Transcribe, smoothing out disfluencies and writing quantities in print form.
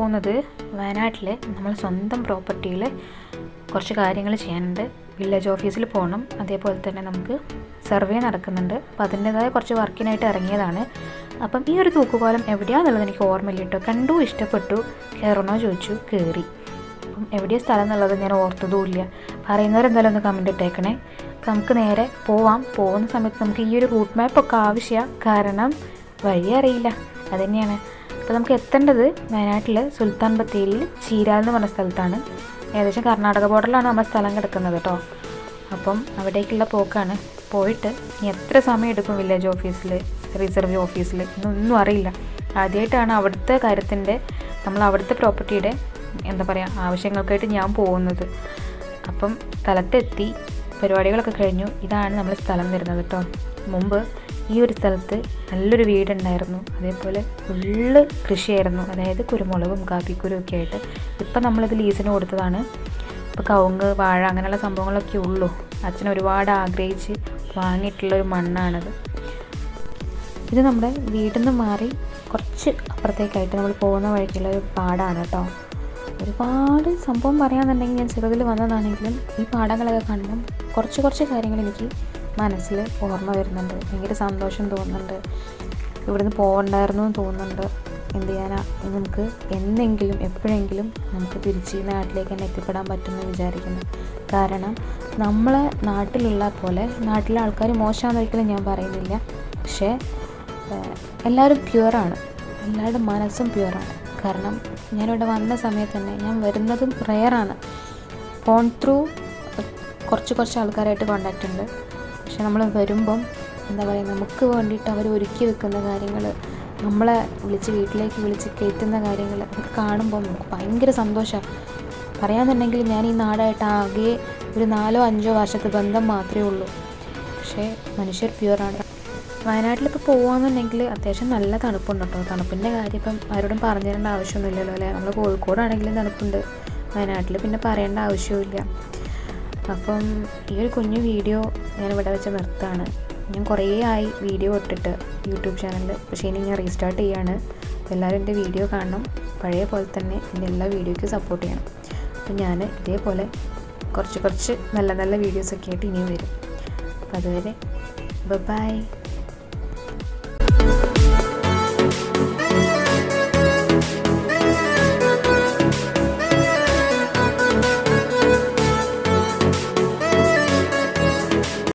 പോകുന്നത് വയനാട്ടിൽ നമ്മൾ സ്വന്തം പ്രോപ്പർട്ടിയിൽ കുറച്ച് കാര്യങ്ങൾ ചെയ്യാനുണ്ട്. വില്ലേജ് ഓഫീസിൽ പോകണം. അതേപോലെ തന്നെ നമുക്ക് സർവേ നടക്കുന്നുണ്ട്. അപ്പോൾ അതിൻ്റേതായ കുറച്ച് വർക്കിനായിട്ട് ഇറങ്ങിയതാണ്. അപ്പം ഈ ഒരു തൂക്കുപാലം എവിടെയാണെന്നുള്ളത് എനിക്ക് ഓർമ്മയില്ല കേട്ടോ. കണ്ടു, ഇഷ്ടപ്പെട്ടു, കയറണോ ചോദിച്ചു, കയറി. അപ്പം എവിടെയാണ് സ്ഥലം എന്നുള്ളത് ഞാൻ ഓർത്തതുമില്ല. പറയുന്നവരെന്തായാലും ഒന്ന് കമൻറ്റ് ഇട്ടേക്കണേ. അപ്പം നമുക്ക് നേരെ പോവാം. പോകുന്ന സമയത്ത് നമുക്ക് ഈ ഒരു റൂട്ട് മാപ്പൊക്കെ ആവശ്യമാണ്, കാരണം വഴി അറിയില്ല. അതുതന്നെയാണ്. അപ്പോൾ നമുക്ക് എത്തേണ്ടത് വയനാട്ടിൽ സുൽത്താൻ ബത്തേരിയിൽ ചീരാൽ എന്ന് പറഞ്ഞ സ്ഥലത്താണ്. ഏകദേശം കർണാടക ബോർഡറിലാണ് നമ്മുടെ സ്ഥലം കിടക്കുന്നത് കേട്ടോ. അപ്പം അവിടേക്കുള്ള പോക്കാണ്. പോയിട്ട് ഇനി എത്ര സമയം എടുക്കും വില്ലേജ് ഓഫീസിൽ, റിസർവ് ഓഫീസിൽ എന്നൊന്നും അറിയില്ല. ആദ്യമായിട്ടാണ് അവിടുത്തെ കാര്യത്തിൻ്റെ, നമ്മൾ അവിടുത്തെ പ്രോപ്പർട്ടിയുടെ എന്താ പറയുക ആവശ്യങ്ങൾക്കായിട്ട് ഞാൻ പോകുന്നത്. അപ്പം സ്ഥലത്തെത്തി, പരിപാടികളൊക്കെ കഴിഞ്ഞു. ഇതാണ് നമ്മൾ സ്ഥലം വരുന്നത് കേട്ടോ. മുമ്പ് ഈ ഒരു സ്ഥലത്ത് നല്ലൊരു വീടുണ്ടായിരുന്നു. അതേപോലെ ഫുള്ള് കൃഷിയായിരുന്നു, അതായത് കുരുമുളകും കാപ്പിക്കുരും ഒക്കെ ആയിട്ട്. ഇപ്പം നമ്മളിത് ലീസിന് കൊടുത്തതാണ്. ഇപ്പോൾ കവുങ്ങ്, വാഴ അങ്ങനെയുള്ള സംഭവങ്ങളൊക്കെ ഉള്ളൂ. അച്ഛൻ ഒരുപാട് ആഗ്രഹിച്ച് വാങ്ങിയിട്ടുള്ളൊരു മണ്ണാണത്. ഇത് നമ്മുടെ വീട്ടിൽ നിന്ന് മാറി കുറച്ച് അപ്പുറത്തേക്കായിട്ട് നമ്മൾ പോകുന്ന വഴിക്കുള്ള ഒരു പാടമാണ് കേട്ടോ. ഒരുപാട് സംഭവം പറയാമെന്നുണ്ടെങ്കിൽ ഞാൻ ചെറുതിൽ വന്നതാണെങ്കിലും ഈ പാടങ്ങളൊക്കെ കാണുമ്പം കുറച്ച് കാര്യങ്ങൾ എനിക്ക് മനസ്സിൽ ഓർമ്മ വരുന്നുണ്ട്. ഭയങ്കര സന്തോഷം തോന്നുന്നുണ്ട്. ഇവിടുന്ന് പോകണ്ടായിരുന്നു എന്ന് തോന്നുന്നുണ്ട്. എന്ത് ചെയ്യാനാ, നമുക്ക് എന്തെങ്കിലും എപ്പോഴെങ്കിലും നമുക്ക് തിരിച്ച് നാട്ടിലേക്ക് തന്നെ എത്തിപ്പെടാൻ പറ്റുമെന്ന് വിചാരിക്കുന്നു. കാരണം നമ്മളെ നാട്ടിലുള്ള പോലെ നാട്ടിലെ ആൾക്കാർ മോശമാണെന്ന് ഒരിക്കലും ഞാൻ പറയുന്നില്ല. പക്ഷേ എല്ലാവരും പ്യുവറാണ്, എല്ലാവരുടെ മനസ്സും പ്യുവറാണ്. കാരണം ഞാനിവിടെ വന്ന സമയത്ത് തന്നെ ഞാൻ വരുന്നതും റെയറാണ്. ഫോൺ ത്രൂ കുറച്ച് ആൾക്കാരായിട്ട് കോണ്ടാക്റ്റ് ഉണ്ട്. പക്ഷെ നമ്മൾ വരുമ്പം എന്താ പറയുക, നമുക്ക് വേണ്ടിയിട്ട് അവർ ഒരുക്കി വെക്കുന്ന കാര്യങ്ങൾ, നമ്മളെ വീട്ടിലേക്ക് വിളിച്ച് കയറ്റുന്ന കാര്യങ്ങൾ, അതൊക്കെ കാണുമ്പോൾ നമുക്ക് ഭയങ്കര സന്തോഷമാണ്. പറയാമെന്നുണ്ടെങ്കിൽ ഞാൻ ഈ നാടായിട്ട് ആകെ ഒരു 4-5 വർഷത്തെ ബന്ധം മാത്രമേ ഉള്ളൂ. പക്ഷേ മനുഷ്യർ പ്യുവറാണ്. വയനാട്ടിലിപ്പോൾ പോകുകയെന്നുണ്ടെങ്കിൽ അത്യാവശ്യം നല്ല തണുപ്പുണ്ട് കേട്ടോ. തണുപ്പിൻ്റെ കാര്യം ഇപ്പം ആരോടും പറഞ്ഞു തരേണ്ട ആവശ്യമൊന്നുമില്ലല്ലോ അല്ലേ. നമ്മൾ കോഴിക്കോടാണെങ്കിലും തണുപ്പുണ്ട്, വയനാട്ടിൽ പിന്നെ പറയേണ്ട ആവശ്യമില്ല. അപ്പം ഈ ഒരു കുഞ്ഞു വീഡിയോ ഞാനിവിടെ വെച്ച് നിർത്താണ്. ഞാൻ കുറേ ആയി വീഡിയോ ഇട്ടിട്ട് യൂട്യൂബ് ചാനലിൽ. പക്ഷേ ഇനി ഞാൻ റീസ്റ്റാർട്ട് ചെയ്യാണ്. അപ്പോൾ എല്ലാവരും എൻ്റെ വീഡിയോ കാണണം. പഴയ പോലെ തന്നെ എൻ്റെ എല്ലാ വീഡിയോയ്ക്കും സപ്പോർട്ട് ചെയ്യണം. അപ്പം ഞാൻ ഇതേപോലെ കുറച്ച് നല്ല വീഡിയോസൊക്കെ ആയിട്ട് ഇനിയും വരും. അപ്പോൾ അതുവരെ ബൈ.